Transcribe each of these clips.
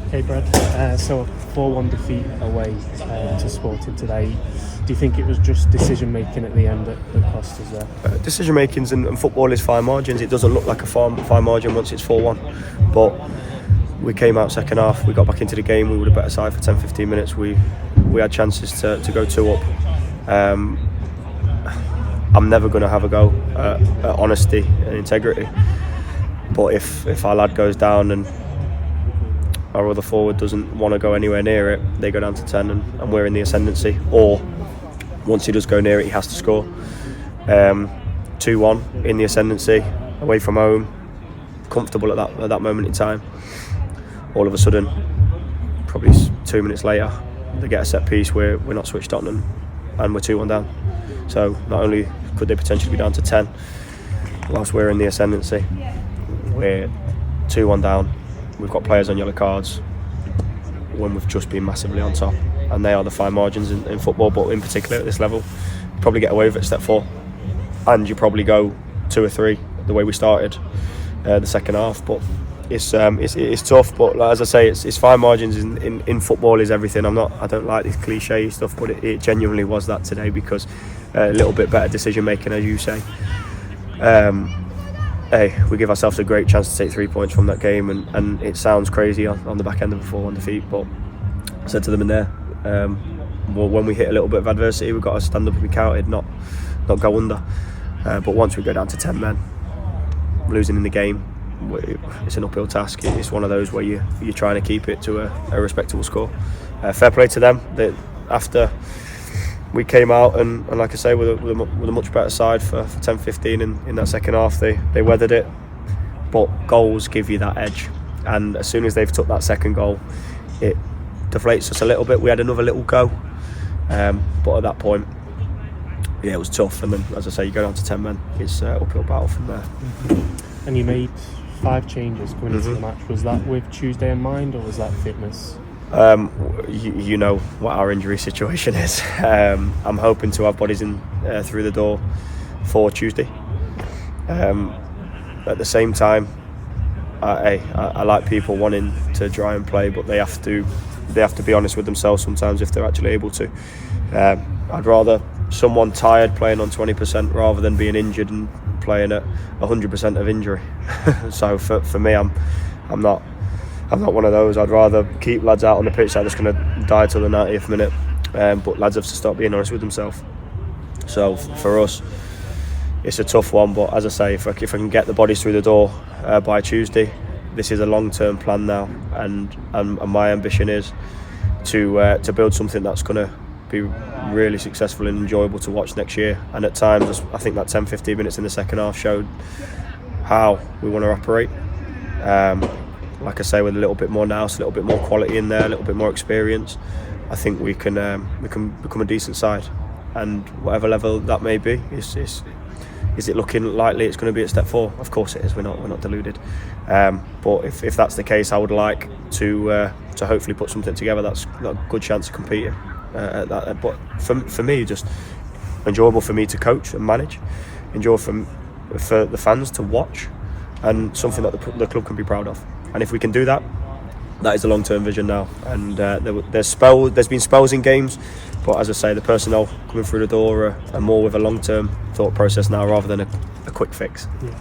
Okay, Brad. So 4-1 defeat away to Sporting today. Do you think it was just decision making at the end that cost us there? Decision makings and football is fine margins. It doesn't look like a fine margin once it's 4-1, but we came out second half. We got back into the game. We were the better side for 10-15 minutes. We had chances to go 2 up. I'm never going to have a go at honesty and integrity, but if our lad goes down and our other forward doesn't want to go anywhere near it, they go down to 10 and we're in the ascendancy. Or once he does go near it, he has to score. 2-1 in the ascendancy, away from home, comfortable at that moment in time. All of a sudden, probably 2 minutes later, they get a set piece where we're not switched on and we're 2-1 down. So not only could they potentially be down to 10 whilst we're in the ascendancy, we're 2-1 down. We've got players on yellow cards when we've just been massively on top, and they are the fine margins in football, but in particular at this level, you probably get away with it at step 4, and you probably go 2 or 3 the way we started the second half. But it's tough. But as I say, it's fine margins in football is everything. I don't like this cliche stuff, but it genuinely was that today, because a little bit better decision making, as you say. We give ourselves a great chance to take 3 points from that game, and it sounds crazy on the back end of a 4-1 defeat, but I said to them in there, when we hit a little bit of adversity, we've got to stand up and be counted, not go under. But once we go down to 10 men, losing in the game, it's an uphill task. It's one of those where you're trying to keep it to a respectable score. Fair play to them. After we came out and like I say, with a much better side for 10-15 in that second half, they weathered it. But goals give you that edge, and as soon as they've took that second goal, it deflates us a little bit. We had another little go, but at that point, yeah, it was tough. And then, as I say, you go down to 10 men, it's uphill battle from there. Mm-hmm. And you made 5 changes going into the match. Was that with Tuesday in mind, or was that fitness? You know what our injury situation is. I'm hoping to have bodies in through the door for Tuesday. At the same time, I like people wanting to try and play, but they have to be honest with themselves sometimes if they're actually able to. I'd rather someone tired playing on 20% rather than being injured and playing at 100% of injury. So for me, I'm not one of those. I'd rather keep lads out on the pitch that are just going to die till the 90th minute. But lads have to start being honest with themselves. So for us, it's a tough one. But as I say, if I can get the bodies through the door by Tuesday, this is a long-term plan now, and my ambition is to build something that's going to be really successful and enjoyable to watch next year. And at times, I think that 10-15 minutes in the second half showed how we want to operate. Like I say, with a little bit more nous, a little bit more quality in there, a little bit more experience, I think we can become a decent side. And whatever level that may be, is it looking likely it's going to be at step 4? Of course it is. We're not deluded. But if that's the case, I would like to hopefully put something together that's got a good chance of competing at that. But for me, just enjoyable for me to coach and manage, enjoyable for the fans to watch, and something that the club can be proud of. And if we can do that, that is a long-term vision now. And there's been spells in games, but as I say, the personnel coming through the door are more with a long-term thought process now rather than a quick fix. Yeah.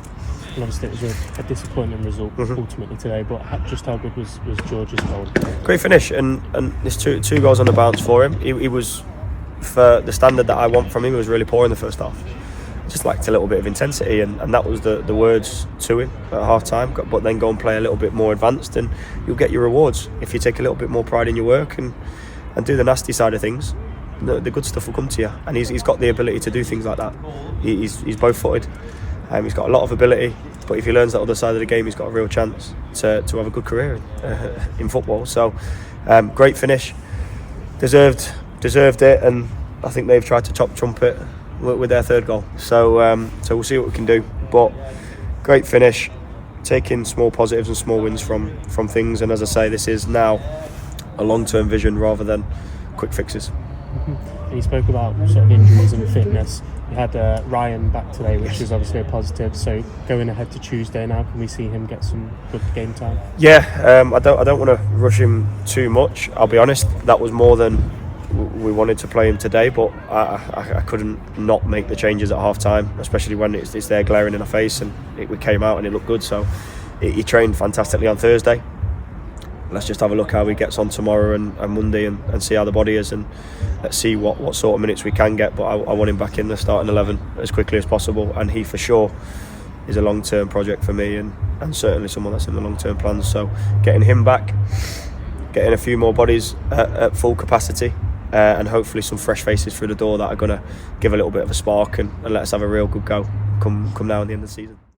And obviously it was a disappointing result ultimately today, but just how good was George's goal? Great finish, and there's two goals on the bounce for him. He was, for the standard that I want from him, he was really poor in the first half. Just lacked a little bit of intensity, and that was the words to him at half time. But then go and play a little bit more advanced, and you'll get your rewards if you take a little bit more pride in your work and do the nasty side of things. The good stuff will come to you, and he's got the ability to do things like that. He's both footed. He's got a lot of ability, but if he learns that other side of the game, he's got a real chance to have a good career in football. So great finish, deserved it, and I think they've tried to trump it with their third goal. So we'll see what we can do. But great finish, taking small positives and small wins from things. And as I say, this is now a long-term vision rather than quick fixes. And you spoke about sort of injuries and fitness. We had Ryan back today, which is obviously a positive. So going ahead to Tuesday now, can we see him get some good game time? Yeah, I don't want to rush him too much. I'll be honest, that was more than we wanted to play him today, but I couldn't not make the changes at half time, especially when it's there glaring in our face, and we came out and it looked good. So he trained fantastically on Thursday. Let's just have a look how he gets on tomorrow and Monday and see how the body is, and let's see what sort of minutes we can get. But I want him back in the starting 11 as quickly as possible, and he for sure is a long-term project for me, and certainly someone that's in the long-term plans. So getting him back, getting a few more bodies at full capacity, and hopefully some fresh faces through the door that are going to give a little bit of a spark and let us have a real good go come now at the end of the season.